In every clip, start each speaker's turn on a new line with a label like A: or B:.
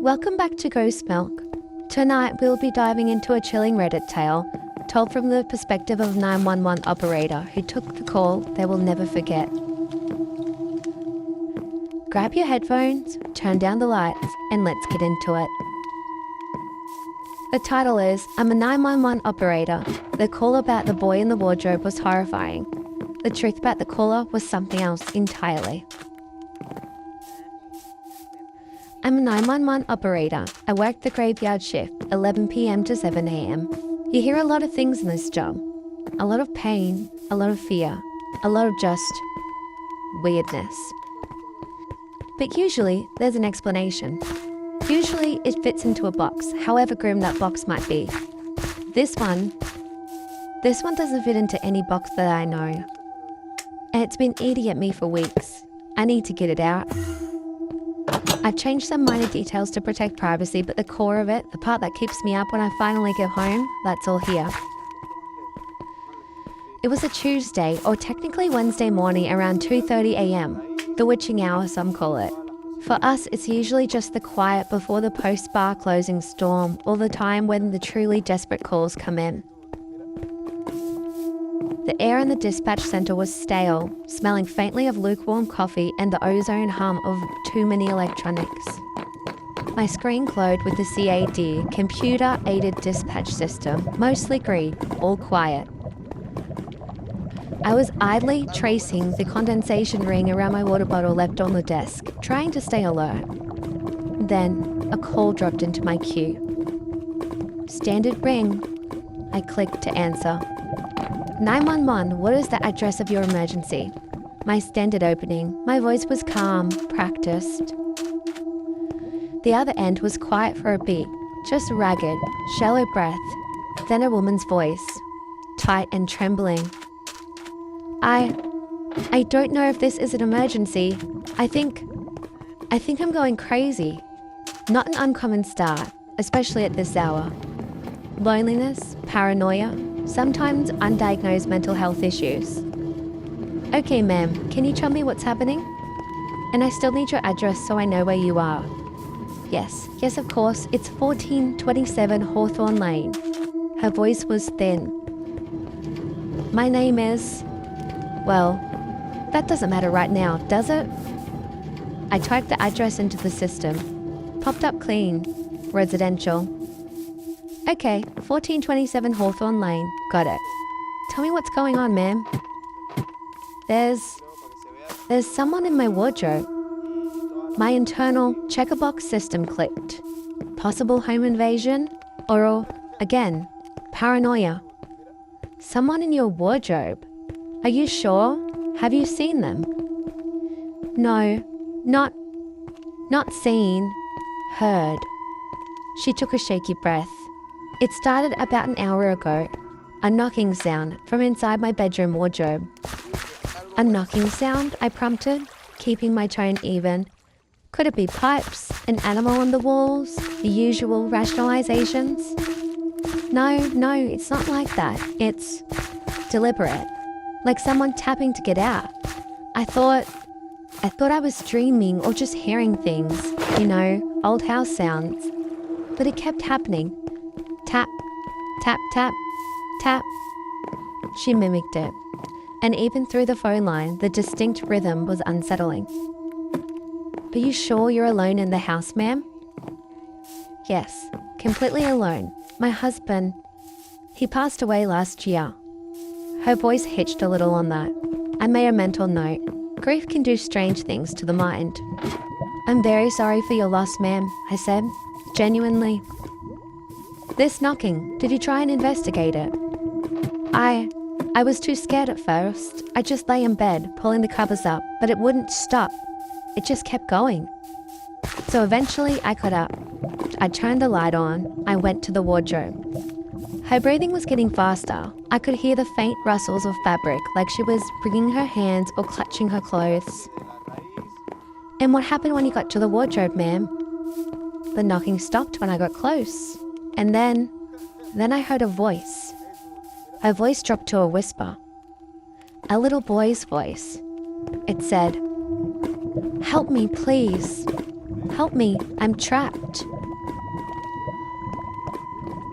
A: Welcome back to Ghost Milk. Tonight we'll be diving into a chilling Reddit tale, told from the perspective of a 911 operator who took the call they will never forget. Grab your headphones, turn down the lights, and let's get into it. The title is, I'm a 911 operator. The call about the boy in the wardrobe was horrifying. The truth about the caller was something else entirely. I'm a 911 operator. I work the graveyard shift, 11 p.m. to 7 a.m. You hear a lot of things in this job. A lot of pain, a lot of fear, a lot of just weirdness. But usually there's an explanation. Usually it fits into a box, however grim that box might be. This one doesn't fit into any box that I know. And it's been eating at me for weeks. I need to get it out. I've changed some minor details to protect privacy, but the core of it, the part that keeps me up when I finally get home, that's all here. It was a Tuesday, or technically Wednesday morning around 2:30 a.m. The witching hour, some call it. For us, it's usually just the quiet before the post-bar closing storm, or the time when the truly desperate calls come in. The air in the dispatch center was stale, smelling faintly of lukewarm coffee and the ozone hum of too many electronics. My screen glowed with the CAD, computer-aided dispatch system, mostly green, all quiet. I was idly tracing the condensation ring around my water bottle left on the desk, trying to stay alert. Then, a call dropped into my queue. Standard ring. I clicked to answer. 911, what is the address of your emergency? My standard opening. My voice was calm, practiced. The other end was quiet for a beat, just ragged, shallow breath, then a woman's voice, tight and trembling. I don't know if this is an emergency. I think I'm going crazy. Not an uncommon start, especially at this hour. Loneliness, paranoia, sometimes undiagnosed mental health issues. Okay, ma'am, can you tell me what's happening? And I still need your address so I know where you are. Yes, of course, it's 1427 Hawthorne Lane. Her voice was thin. My name is... Well, that doesn't matter right now, does it? I typed the address into the system. Popped up clean. Residential. Okay, 1427 Hawthorne Lane. Got it. Tell me what's going on, ma'am. There's someone in my wardrobe. My internal checkerbox system clicked. Possible home invasion? Or, again, paranoia. Someone in your wardrobe. Are you sure? Have you seen them? No, not seen. Heard. She took a shaky breath. It started about an hour ago. A knocking sound from inside my bedroom wardrobe. A knocking sound? I prompted, keeping my tone even. Could it be pipes? An animal on the walls? The usual rationalizations? No, it's not like that. It's deliberate. Like someone tapping to get out. I thought I was dreaming or just hearing things, old house sounds. But it kept happening. Tap, tap, tap, tap. She mimicked it. And even through the phone line, the distinct rhythm was unsettling. Are you sure you're alone in the house, ma'am? Yes, completely alone. My husband, he passed away last year. Her voice hitched a little on that. I made a mental note. Grief can do strange things to the mind. I'm very sorry for your loss, ma'am, I said, genuinely. This knocking, did you try and investigate it? I was too scared at first. I just lay in bed, pulling the covers up, but it wouldn't stop. It just kept going. So eventually I got up. I turned the light on. I went to the wardrobe. Her breathing was getting faster. I could hear the faint rustles of fabric, like she was wringing her hands or clutching her clothes. And what happened when you got to the wardrobe, ma'am? The knocking stopped when I got close. And then I heard a voice. Her voice dropped to a whisper. A little boy's voice. It said, "Help me, please. Help me, I'm trapped."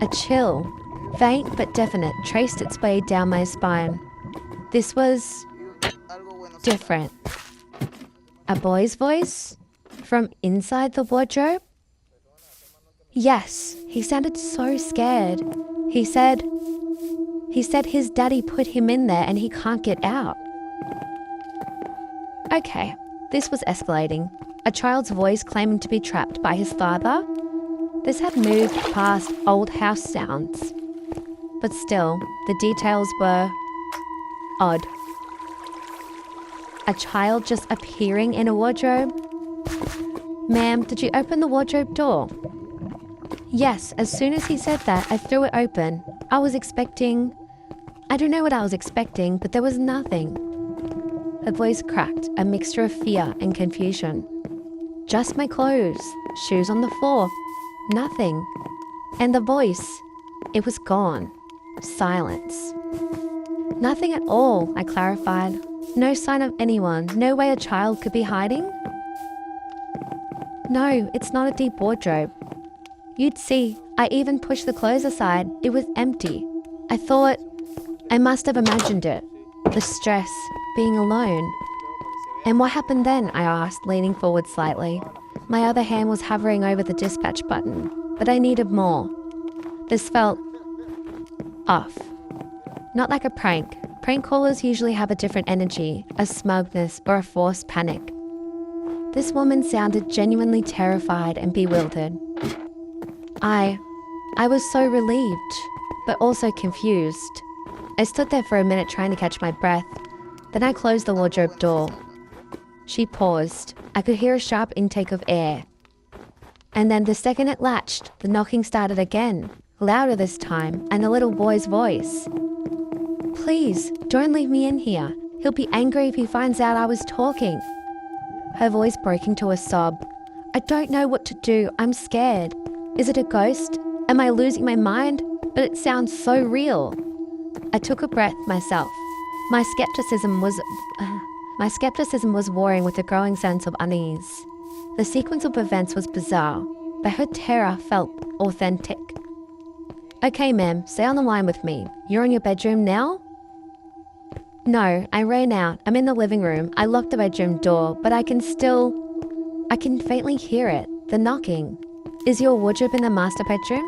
A: A chill, faint but definite, traced its way down my spine. This was different. A boy's voice? From inside the wardrobe? Yes, he sounded so scared. He said his daddy put him in there and he can't get out. Okay, this was escalating. A child's voice claiming to be trapped by his father? This had moved past old house sounds. But still, the details were odd. A child just appearing in a wardrobe? Ma'am, did you open the wardrobe door? Yes, as soon as he said that, I threw it open. I don't know what I was expecting, but there was nothing. Her voice cracked, a mixture of fear and confusion. Just my clothes, shoes on the floor, nothing. And the voice, it was gone. Silence. Nothing at all, I clarified. No sign of anyone, no way a child could be hiding? No, it's not a deep wardrobe. You'd see, I even pushed the clothes aside. It was empty. I thought, I must have imagined it. The stress, being alone. And what happened then? I asked, leaning forward slightly. My other hand was hovering over the dispatch button, but I needed more. This felt off. Not like a prank. Prank callers usually have a different energy, a smugness or a forced panic. This woman sounded genuinely terrified and bewildered. I was so relieved, but also confused. I stood there for a minute trying to catch my breath. Then I closed the wardrobe door. She paused. I could hear a sharp intake of air. And then the second it latched, the knocking started again, louder this time, and a little boy's voice. Please, don't leave me in here. He'll be angry if he finds out I was talking. Her voice broke into a sob. I don't know what to do. I'm scared. Is it a ghost? Am I losing my mind? But it sounds so real. I took a breath myself. My skepticism was warring with a growing sense of unease. The sequence of events was bizarre, but her terror felt authentic. Okay, ma'am, stay on the line with me. You're in your bedroom now? No, I ran out. I'm in the living room. I locked the bedroom door, but I can faintly hear it, the knocking. Is your wardrobe in the master bedroom?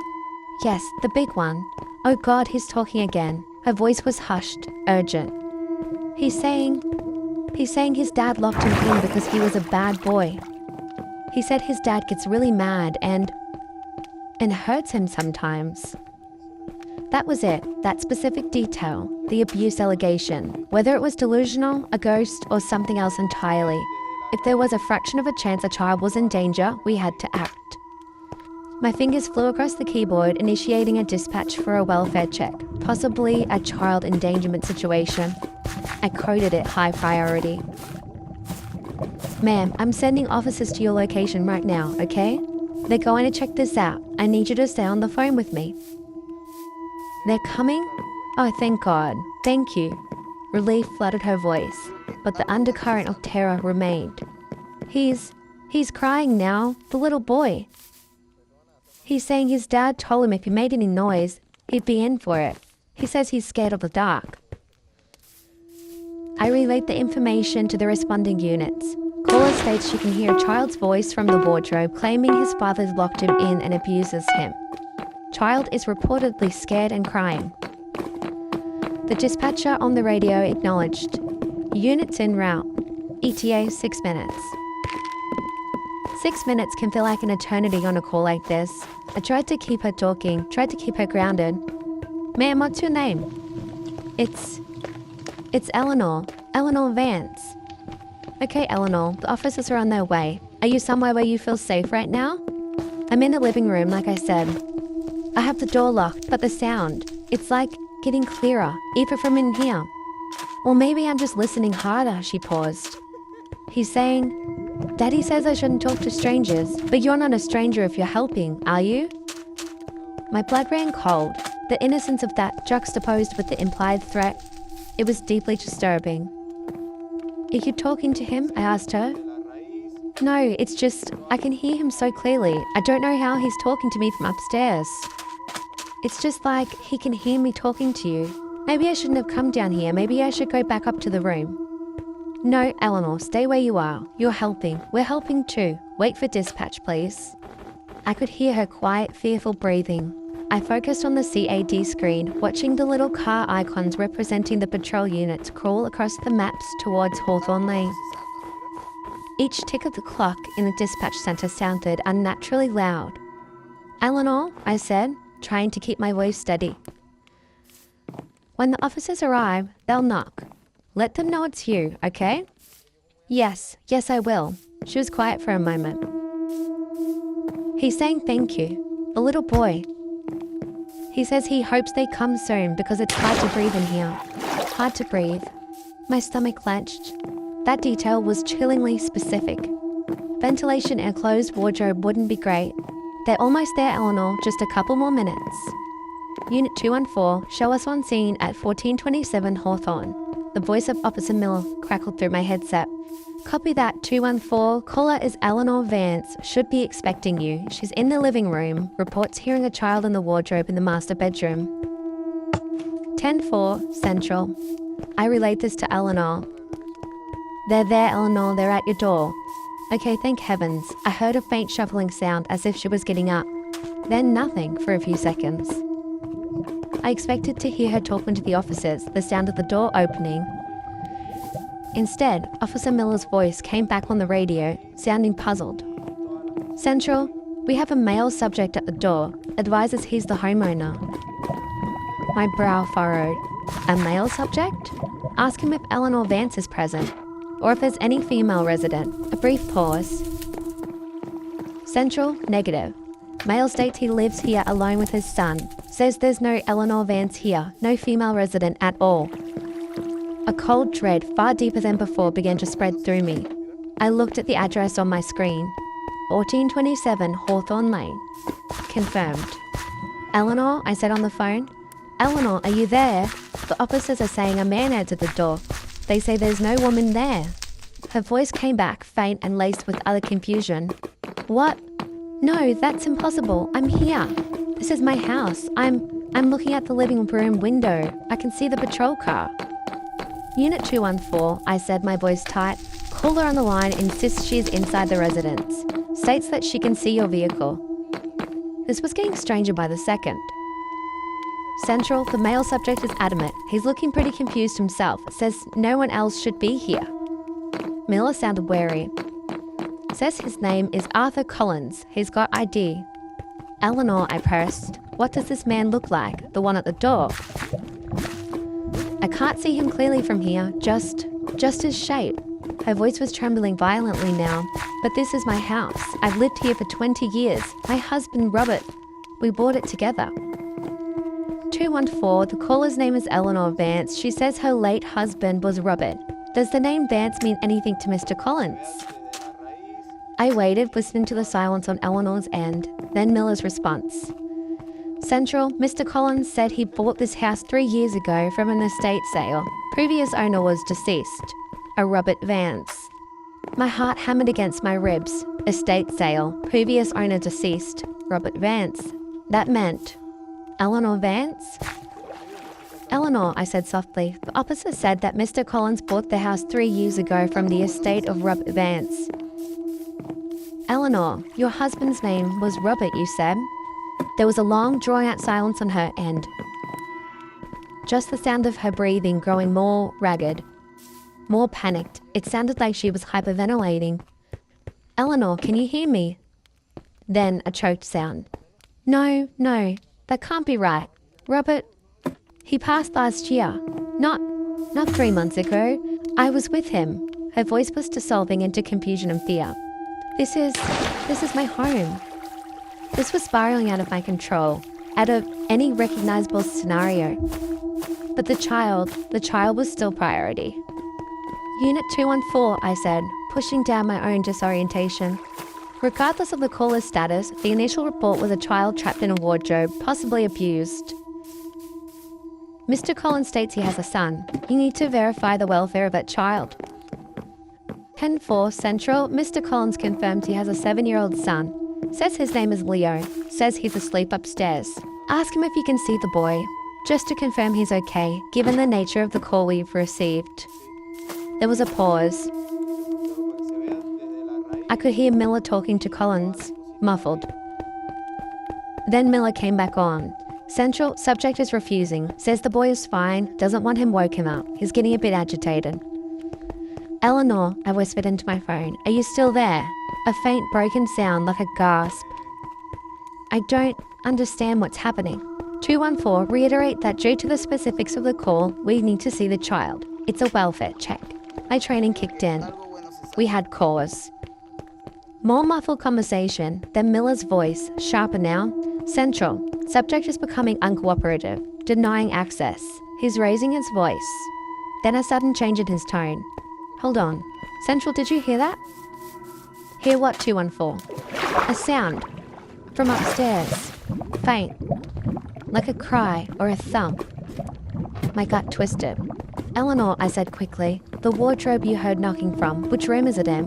A: Yes, the big one. Oh God, he's talking again. Her voice was hushed, urgent. He's saying his dad locked him in because he was a bad boy. He said his dad gets really mad and hurts him sometimes. That was it, that specific detail, the abuse allegation, whether it was delusional, a ghost, or something else entirely. If there was a fraction of a chance a child was in danger, we had to act. My fingers flew across the keyboard, initiating a dispatch for a welfare check, possibly a child endangerment situation. I coded it high priority. Ma'am, I'm sending officers to your location right now, okay? They're going to check this out. I need you to stay on the phone with me. They're coming? Oh, thank God. Thank you. Relief flooded her voice, but the undercurrent of terror remained. He's crying now, the little boy. He's saying his dad told him if he made any noise, he'd be in for it. He says he's scared of the dark. I relayed the information to the responding units. Caller states she can hear a child's voice from the wardrobe claiming his father's locked him in and abuses him. Child is reportedly scared and crying. The dispatcher on the radio acknowledged. Units en route. ETA 6 minutes. 6 minutes can feel like an eternity on a call like this. I tried to keep her talking, tried to keep her grounded. Ma'am, what's your name? It's Eleanor. Eleanor Vance. Okay, Eleanor, the officers are on their way. Are you somewhere where you feel safe right now? I'm in the living room, like I said. I have the door locked, but the sound, it's like getting clearer, even from in here. Or maybe I'm just listening harder, she paused. He's saying, Daddy says I shouldn't talk to strangers, but you're not a stranger if you're helping, are you? My blood ran cold, the innocence of that juxtaposed with the implied threat. It was deeply disturbing. Are you talking to him? I asked her. No, it's just, I can hear him so clearly. I don't know how he's talking to me from upstairs. It's just like he can hear me talking to you. Maybe I shouldn't have come down here. Maybe I should go back up to the room. No, Eleanor, stay where you are. You're helping. We're helping too. Wait for dispatch, please. I could hear her quiet, fearful breathing. I focused on the CAD screen, watching the little car icons representing the patrol units crawl across the maps towards Hawthorne Lane. Each tick of the clock in the dispatch centre sounded unnaturally loud. Eleanor, I said, trying to keep my voice steady. When the officers arrive, they'll knock. Let them know it's you, okay? Yes, I will. She was quiet for a moment. He's saying thank you. The little boy. He says he hopes they come soon because it's hard to breathe in here. Hard to breathe. My stomach clenched. That detail was chillingly specific. Ventilation and a closed wardrobe wouldn't be great. They're almost there, Eleanor. Just a couple more minutes. Unit 214, show us on scene at 1427 Hawthorne. The voice of Officer Miller crackled through my headset. Copy that, 214. Caller is Eleanor Vance. Should be expecting you. She's in the living room. Reports hearing a child in the wardrobe in the master bedroom. 10-4, Central. I relayed this to Eleanor. They're there, Eleanor. They're at your door. Okay, thank heavens. I heard a faint shuffling sound as if she was getting up. Then nothing for a few seconds. I expected to hear her talking to the officers, the sound of the door opening. Instead, Officer Miller's voice came back on the radio, sounding puzzled. Central, we have a male subject at the door. Advises he's the homeowner. My brow furrowed. A male subject? Ask him if Eleanor Vance is present, or if there's any female resident. A brief pause. Central, negative. Male states he lives here alone with his son. Says there's no Eleanor Vance here, no female resident at all. A cold dread far deeper than before began to spread through me. I looked at the address on my screen. 1427 Hawthorne Lane. Confirmed. Eleanor, I said on the phone. Eleanor, are you there? The officers are saying a man answered the door. They say there's no woman there. Her voice came back, faint and laced with utter confusion. What? No, that's impossible. I'm here. This is my house. I'm looking at the living room window. I can see the patrol car. Unit 214, I said, my voice tight. Caller on the line insists she is inside the residence. States that she can see your vehicle. This was getting stranger by the second. Central, the male subject is adamant. He's looking pretty confused himself. Says no one else should be here. Miller sounded wary. Says his name is Arthur Collins. He's got ID. Eleanor, I pressed. What does this man look like? The one at the door. I can't see him clearly from here. Just his shape. Her voice was trembling violently now. But this is my house. I've lived here for 20 years. My husband, Robert. We bought it together. 214, the caller's name is Eleanor Vance. She says her late husband was Robert. Does the name Vance mean anything to Mr. Collins? I waited, listening to the silence on Eleanor's end, then Miller's response. Central, Mr. Collins said he bought this house 3 years ago from an estate sale. Previous owner was deceased, a Robert Vance. My heart hammered against my ribs. Estate sale, previous owner deceased, Robert Vance. That meant Eleanor Vance? Eleanor, I said softly. The officer said that Mr. Collins bought the house 3 years ago from the estate of Robert Vance. Eleanor, your husband's name was Robert, you said. There was a long, drawn-out silence on her end. Just the sound of her breathing growing more ragged, more panicked. It sounded like she was hyperventilating. Eleanor, can you hear me? Then a choked sound. No, that can't be right. Robert, he passed last year. Not 3 months ago. I was with him. Her voice was dissolving into confusion and fear. This is my home. This was spiraling out of my control, out of any recognizable scenario. But the child was still priority. Unit 214, I said, pushing down my own disorientation. Regardless of the caller's status, the initial report was a child trapped in a wardrobe, possibly abused. Mr. Collins states he has a son. You need to verify the welfare of that child. 10-4 Central, Mr. Collins confirmed he has a 7-year-old son. Says his name is Leo. Says he's asleep upstairs. Ask him if you can see the boy, just to confirm he's okay, given the nature of the call we've received. There was a pause. I could hear Miller talking to Collins, muffled. Then Miller came back on. Central, subject is refusing, says the boy is fine, doesn't want him woke him up. He's getting a bit agitated. Eleanor, I whispered into my phone, are you still there? A faint broken sound like a gasp. I don't understand what's happening. 214, reiterate that due to the specifics of the call, we need to see the child. It's a welfare check. My training kicked in. We had cause. More muffled conversation, then Miller's voice, sharper now. Central, subject is becoming uncooperative, denying access. He's raising his voice. Then a sudden change in his tone. Hold on. Central, did you hear that? Hear what, 214? A sound. From upstairs. Faint. Like a cry or a thump. My gut twisted. Eleanor, I said quickly, the wardrobe you heard knocking from, which room is it in?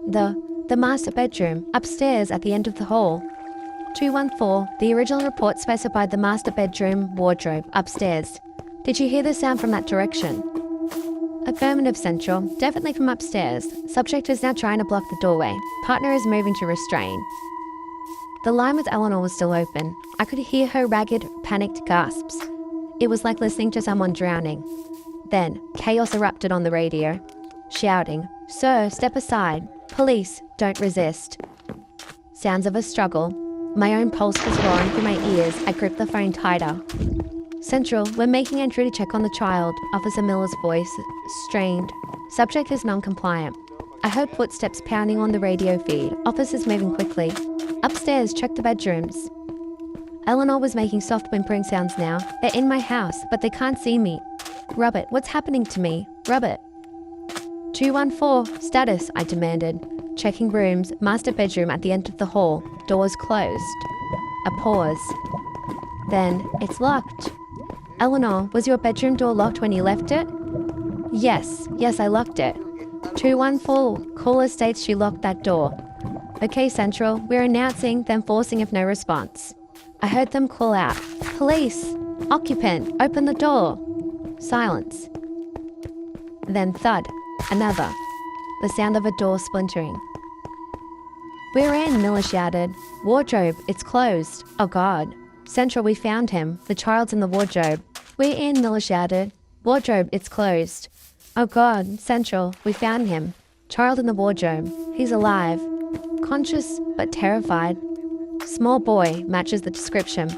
A: The master bedroom, upstairs at the end of the hall. 214, the original report specified the master bedroom wardrobe, upstairs. Did you hear the sound from that direction? Affirmative, Central, definitely from upstairs. Subject is now trying to block the doorway. Partner is moving to restrain. The line with Eleanor was still open. I could hear her ragged, panicked gasps. It was like listening to someone drowning. Then, chaos erupted on the radio. Shouting, "Sir, step aside. Police, don't resist." Sounds of a struggle. My own pulse was roaring through my ears. I gripped the phone tighter. Central, we're making entry to check on the child. Officer Miller's voice, strained. Subject is non-compliant. I heard footsteps pounding on the radio feed. Officers moving quickly. Upstairs, check the bedrooms. Eleanor was making soft whimpering sounds now. They're in my house, but they can't see me. Robert, what's happening to me? Robert. 214, status, I demanded. Checking rooms, master bedroom at the end of the hall. Doors closed. A pause. Then, it's locked. Eleanor, was your bedroom door locked when you left it? Yes, I locked it. 214, caller states she locked that door. Okay, Central, we're announcing, then forcing if no response. I heard them call out, "Police! Occupant, open the door!" Silence. Then thud, another. The sound of a door splintering. "We're in," Miller shouted. "Wardrobe, it's closed. Oh God." "Central, we found him. The child's in the wardrobe." "We're in," Miller shouted. "Wardrobe, it's closed." "Oh God." "Central, we found him. Child in the wardrobe. He's alive. Conscious but terrified. Small boy, matches the description."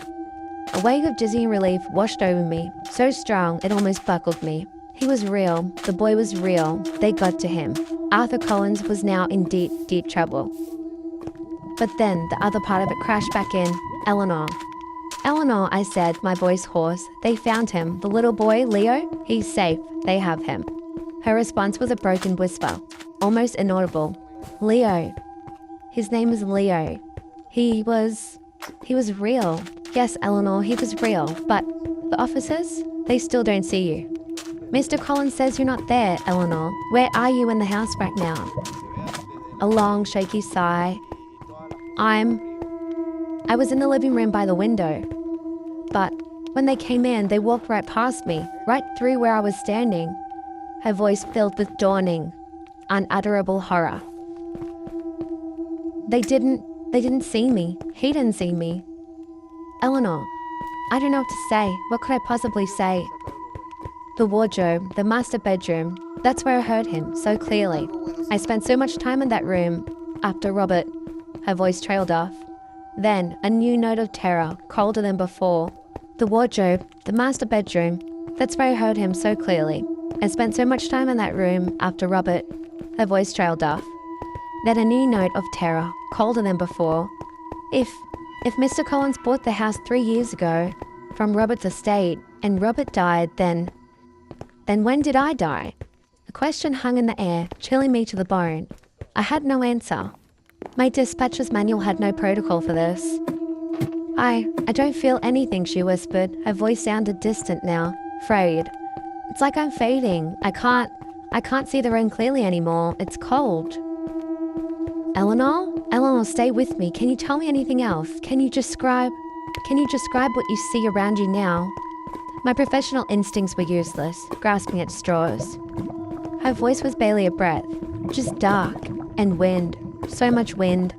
A: A wave of dizzying relief washed over me, so strong it almost buckled me. He was real. The boy was real. They got to him. Arthur Collins was now in deep, deep trouble. But then the other part of it crashed back in. Eleanor. "Eleanor," I said, my voice hoarse. "They found him. The little boy, Leo, he's safe. They have him." Her response was a broken whisper, almost inaudible. "Leo. His name is Leo. He was real." "Yes, Eleanor, he was real. But the officers, they still don't see you." "Mr. Collins says you're not there, Eleanor. Where are you in the house right now?" A long, shaky sigh. I was in the living room by the window. But when they came in, they walked right past me, right through where I was standing. Her voice filled with dawning, unutterable horror. They didn't see me. He didn't see me. "Eleanor, I don't know what to say. What could I possibly say?" "The wardrobe, the master bedroom, that's where I heard him so clearly. I spent so much time in that room after Robert." Her voice trailed off. Then, a new note of terror, colder than before. "The wardrobe, the master bedroom, that's where I heard him so clearly. I spent so much time in that room after Robert." Her voice trailed off. Then a new note of terror, colder than before. If Mr. Collins bought the house 3 years ago from Robert's estate and Robert died, then when did I die? The question hung in the air, chilling me to the bone. I had no answer. My dispatcher's manual had no protocol for this. I don't feel anything," she whispered. Her voice sounded distant now, frayed. "It's like I'm fading. I can't see the room clearly anymore. It's cold." Eleanor, stay with me. Can you tell me anything else? Can you describe?" Can you describe what you see around you now? My professional instincts were useless, grasping at straws. Her voice was barely a breath, just dark and wind, so much wind.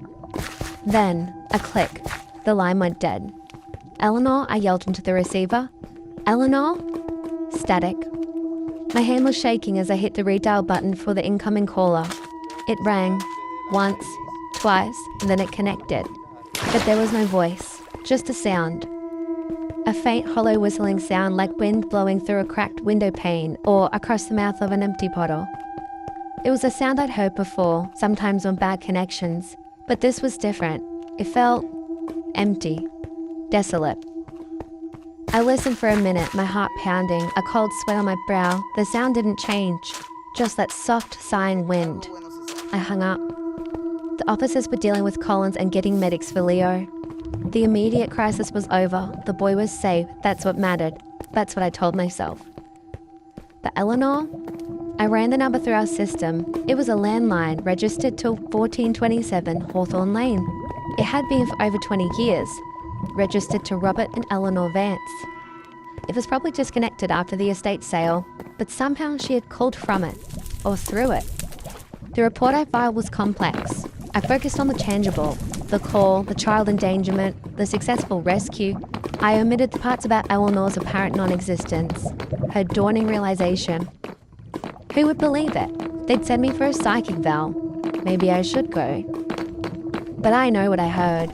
A: Then, a click. The line went dead. "Eleanor," I yelled into the receiver. "Eleanor?" Static. My hand was shaking as I hit the redial button for the incoming caller. It rang, once, twice, and then it connected. But there was no voice, just a sound. A faint, hollow whistling sound like wind blowing through a cracked window pane or across the mouth of an empty bottle. It was a sound I'd heard before, sometimes on bad connections, but this was different. It felt empty, desolate. I listened for a minute, my heart pounding, a cold sweat on my brow. The sound didn't change, just that soft, sighing wind. I hung up. The officers were dealing with Collins and getting medics for Leo. The immediate crisis was over. The boy was safe. That's what mattered. That's what I told myself. But Eleanor? I ran the number through our system. It was a landline registered to 1427 Hawthorne Lane. It had been for over 20 years. Registered to Robert and Eleanor Vance. It was probably disconnected after the estate sale, but somehow she had called from it, or through it. The report I filed was complex. I focused on the tangible, the call, the child endangerment, the successful rescue. I omitted the parts about Eleanor's apparent non-existence, her dawning realization. Who would believe it? They'd send me for a psychic val. Maybe I should go. But I know what I heard.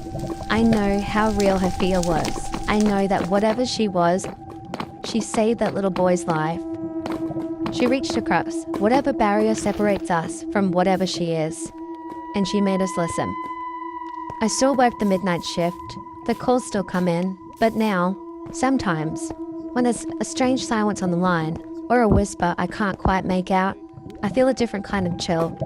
A: I know how real her fear was. I know that whatever she was, she saved that little boy's life. She reached across whatever barrier separates us from whatever she is, and she made us listen. I still work the midnight shift. The calls still come in, but now, sometimes, when there's a strange silence on the line, or a whisper I can't quite make out, I feel a different kind of chill.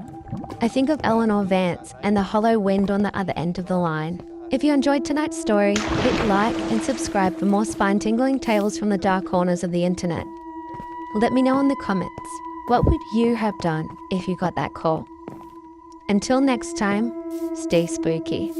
A: I think of Eleanor Vance and the hollow wind on the other end of the line. If you enjoyed tonight's story, hit like and subscribe for more spine-tingling tales from the dark corners of the internet. Let me know in the comments, what would you have done if you got that call? Until next time, stay spooky.